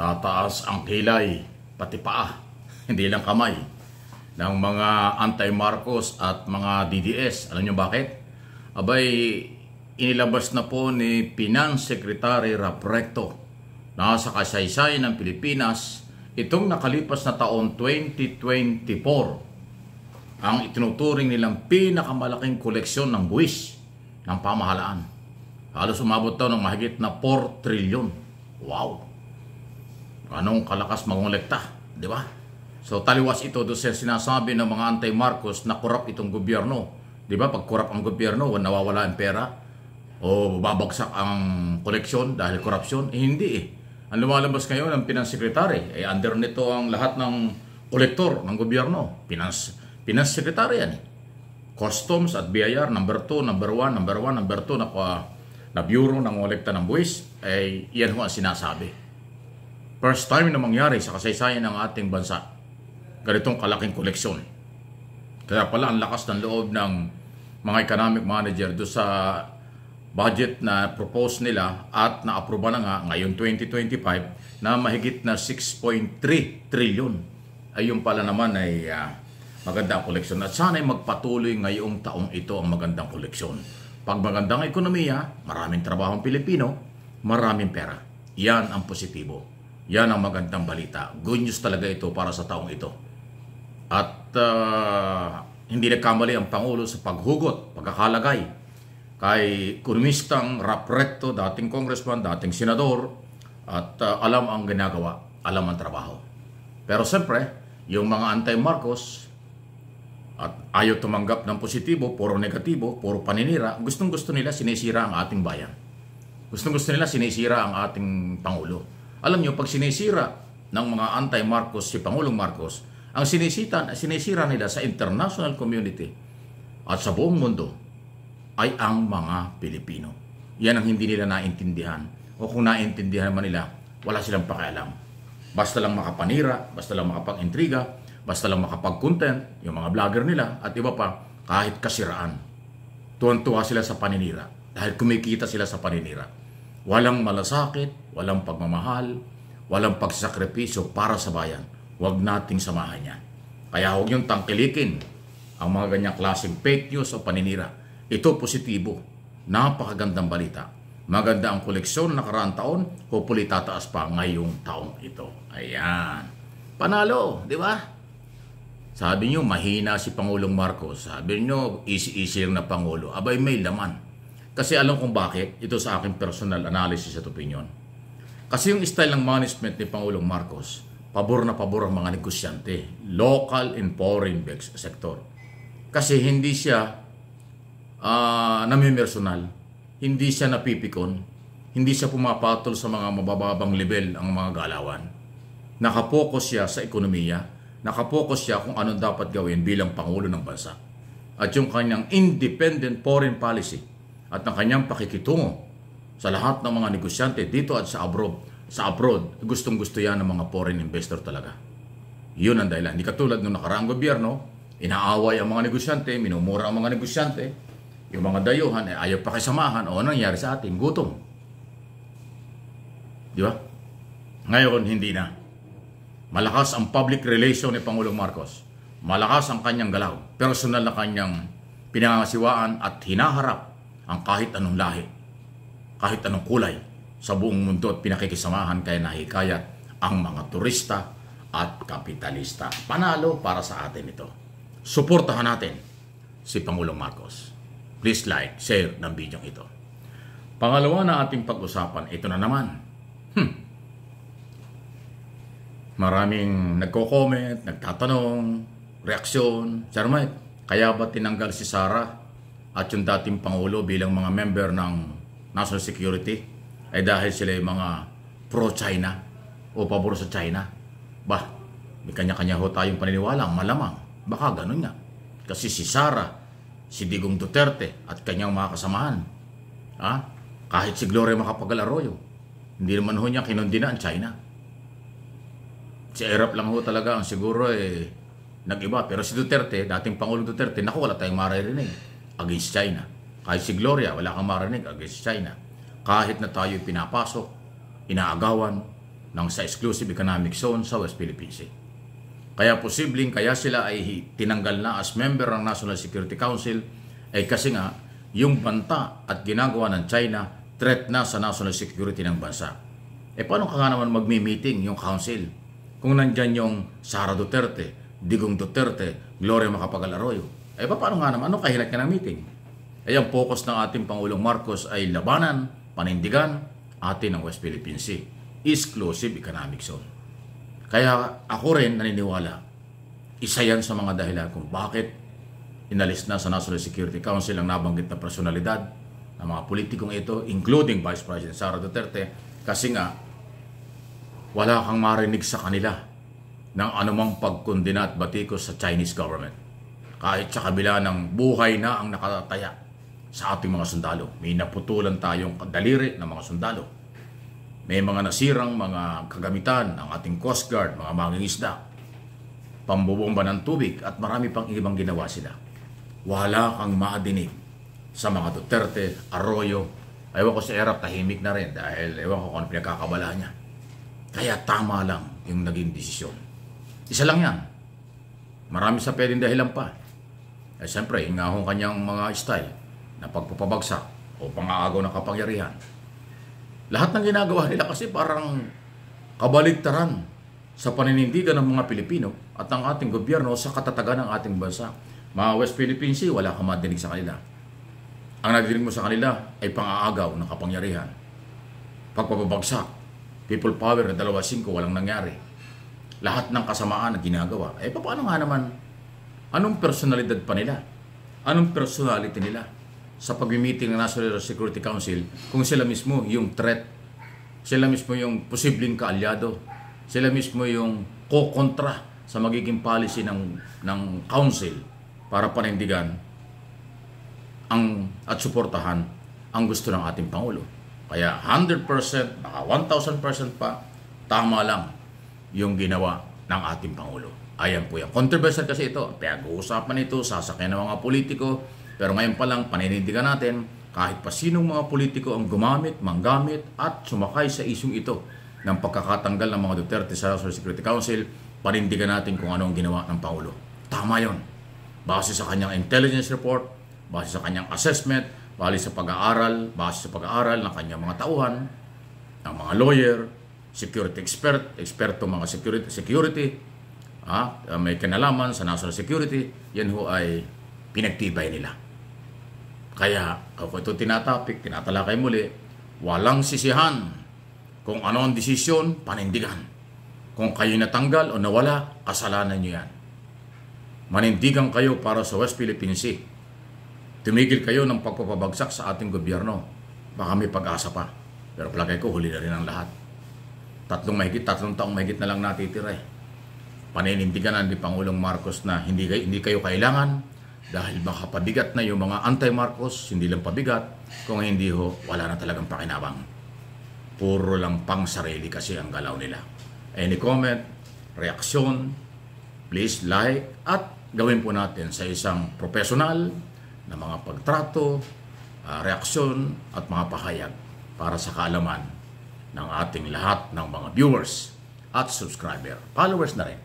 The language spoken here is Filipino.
Tataas ang kilay, pati paa, hindi lang kamay, ng mga anti-Marcos at mga DDS. Alam niyo bakit? Abay, inilabas na po ni Finance Secretary Rap Recto na sa kasaysayan ng Pilipinas itong nakalipas na taon 2024 ang itinuturing nilang pinakamalaking koleksyon ng buwis ng pamahalaan. Halos umabot daw ng mahigit na 4 trilyon. Wow! Anong kalakas mangolekta, di ba? So taliwas ito doon sa sinasabi ng mga anti-Marcos na korap itong gobyerno. Di ba? Pag korap ang gobyerno, nawawala ang pera o babagsak ang koleksyon dahil korupsyon. Hindi eh. Ang lumalabas ngayon ng Finance Secretary, under nito ang lahat ng kolektor ng gobyerno. Finance Secretary yan eh. Customs at BIR, number 2, number 1, number 1, number 2 na bureau ng kolekta ng buwis, ay yan ho ang sinasabi. First time na mangyari sa kasaysayan ng ating bansa, ganitong kalaking koleksyon. Kaya pala ang lakas ng loob ng mga economic manager do sa budget na propose nila at na-aproba na nga ngayon 2025 na mahigit na 6.3 trilyon. Ayun pala naman ay magandang koleksyon. At sana'y magpatuloy ngayong taong ito ang magandang koleksyon. Pag magandang ekonomiya, maraming trabaho ang Pilipino, maraming pera. Yan ang positibo. Yan ang magandang balita. Good news talaga ito para sa taong ito. At hindi nagkamali ang Pangulo sa paghugot, pagkakalagay kay ekonomistang Rap Recto, dating congressman, dating senador, at alam ang ginagawa, alam ang trabaho. Pero siyempre, yung mga anti-Marcos at ayaw tumanggap ng positibo, puro negatibo, puro paninira, gustong-gusto nila sinisira ang ating bayan. Gustong-gusto nila sinisira ang ating Pangulo. Alam nyo, pag sinisira ng mga anti-Marcos si Pangulong Marcos, ang sinisira nila sa international community at sa buong mundo ay ang mga Pilipino. Yan ang hindi nila naintindihan. O kung naintindihan man nila, wala silang pakialam. Basta lang makapanira, basta lang makapag-intriga, basta lang makapag-content, yung mga vlogger nila at iba pa, kahit kasiraan. Tuwan-tuwa sila sa paninira dahil kumikita sila sa paninira. Walang malasakit, walang pagmamahal, walang pagsakripisyo para sa bayan. Huwag nating samahan yan. Kaya huwag niyong tangkilikin ang mga ganyang klaseng fake news o paninira. Ito positibo. Napakagandang balita. Maganda ang koleksyon na nakaraang taon, hopefully tataas pa ngayong taong ito. Ayan. Panalo, di ba? Sabi niyo, mahina si Pangulong Marcos. Sabi niyo, easy-easy lang na Pangulo. Abay, may laman. Kasi alam kong bakit, ito sa aking personal analysis at opinion. Kasi yung style ng management ni Pangulong Marcos, pabor na pabor ang mga negosyante, local and foreign sector. Kasi hindi siya namimersonal, hindi siya napipikon, hindi siya pumapatol sa mga mabababang level ang mga galawan. Nakapokus siya sa ekonomiya, nakapokus siya kung ano dapat gawin bilang Pangulo ng bansa. At yung kanyang independent foreign policy, at ng kanyang pakikitungo sa lahat ng mga negosyante dito at sa abroad, gustong-gusto yan ng mga foreign investor talaga. Yun ang dahilan. Hindi katulad ng nakaraang gobyerno, inaaway ang mga negosyante, minumura ang mga negosyante, yung mga dayuhan ay ayaw pakisamahan o anong nangyari sa atin? Gutom. Di ba? Ngayon, hindi na. Malakas ang public relation ni Pangulong Marcos. Malakas ang kanyang galaw. Personal na kanyang pinangangasiwaan at hinaharap ang kahit anong lahi, kahit anong kulay sa buong mundo at pinakikisamahan kaya nahikayat ang mga turista at kapitalista. Panalo para sa atin ito. Suportahan natin si Pangulong Marcos. Please like, share ng video ito. Pangalawa na ating pag-usapan, ito na naman. Maraming nagko-comment, nagtatanong, reaksyon. Sir Mike, kaya ba tinanggal si Sara at yung dating Pangulo bilang mga member ng National Security ay dahil sila yung mga pro-China o pabor sa China? Bah, may kanya-kanya ho tayong paniniwala, malamang. Baka ganun nga. Kasi si Sara, si Digong Duterte at kanyang mga kasamahan, kahit si Gloria Macapagal-Arroyo, hindi naman ho niya kinundina ang China. Si Erap lang ho talaga ang siguro nag-iba. Pero si Duterte, dating Pangulong Duterte, naku, wala tayong maririnig against China. Kahit si Gloria, wala kang marinig against China. Kahit na tayo pinapasok, inaagawan, ng sa exclusive economic zone sa West Philippine Sea. Kaya posibleng kaya sila ay tinanggal na as member ng National Security Council ay kasi nga yung banta at ginagawa ng China threat na sa national security ng bansa. Paano ka nga naman magmi-meeting yung council kung nandyan yung Sara Duterte, Digong Duterte, Gloria Macapagal Arroyo? Paano nga naman? Anong kahilat ka ng meeting? Ang focus ng ating Pangulong Marcos ay labanan, panindigan, atin ng West Philippine Sea, exclusive economic zone. Kaya ako rin naniniwala, isa yan sa mga dahilan kung bakit inalis na sa National Security Council ang nabanggit na personalidad ng mga politikong ito, including Vice President Sara Duterte, kasi nga wala kang marinig sa kanila ng anumang pagkondena at batikos sa Chinese government. Kahit sa kabila ng buhay na ang nakatataya sa ating mga sundalo. May naputulan tayong daliri ng mga sundalo. May mga nasirang mga kagamitan ng ating Coast Guard, mga mangingisda, pambubomba ng tubig at marami pang ibang ginawa sila. Wala kang maadinig sa mga Duterte, Arroyo. Ewan ko si Erap, tahimik na rin dahil ewan ko kung ano pinagkakabala niya. Kaya tama lang yung naging desisyon. Isa lang yan. Marami sa pwedeng dahilan pa. Siyempre, yung nga kanyang mga style na pagpapabagsak o pang-aagaw ng kapangyarihan. Lahat ng ginagawa nila kasi parang kabaligtaran sa paninindigan ng mga Pilipino at ng ating gobyerno sa katatagan ng ating bansa. Mga West Philippine Sea, wala kang madinig sa kanila. Ang nadidinig mo sa kanila ay pang-aagaw ng kapangyarihan. Pagpapabagsak, people power na 2-5, walang nangyari. Lahat ng kasamaan na ginagawa. Paano nga naman? Anong personalidad pa nila? Anong personality nila sa pag-meeting ng National Security Council kung sila mismo yung threat, sila mismo yung posibleng kaalyado, sila mismo yung kokontra sa magiging policy ng council para panindigan at suportahan ang gusto ng ating Pangulo. Kaya 100%, baka 1,000% pa, tama lang yung ginawa ng ating Pangulo. Ayan po yan. Controversial kasi ito. Pag-uusapan ito, sasakyan ng mga politiko. Pero ngayon pa lang, paninindigan natin, kahit pa sinong mga politiko ang gumamit, manggamit, at sumakay sa isyong ito ng pagkakatanggal ng mga Duterte sa National Security Council, panindigan natin kung ano ang ginawa ng Pangulo. Tama yon. Base sa kanyang intelligence report, base sa kanyang assessment, base sa pag-aaral ng kanyang mga tauhan, ng mga lawyer, security eksperto mga security, may kinalaman sa national security, yan ho ay pinagtibay nila. Kaya, kung ito tinatalakay muli, walang sisihan. Kung ano ang desisyon, panindigan. Kung kayo natanggal o nawala, kasalanan nyo yan. Manindigan kayo para sa West Philippine Sea. Tumigil kayo ng pagpapabagsak sa ating gobyerno. Baka may pag-asa pa. Pero palagay ko, huli na rin ang lahat. Tatlong taong mahigit na lang natitira eh. Paninindigan na ni Pangulong Marcos na hindi kayo kailangan dahil baka pabigat na yung mga anti-Marcos, hindi lang pabigat, kung hindi ho, wala na talagang pakinabang. Puro lang pang sarili kasi ang galaw nila. Any comment, reaksyon, please like at gawin po natin sa isang professional na mga pagtrato, reaksyon at mga pahayag para sa kaalaman ng ating lahat ng mga viewers at subscriber, followers na rin.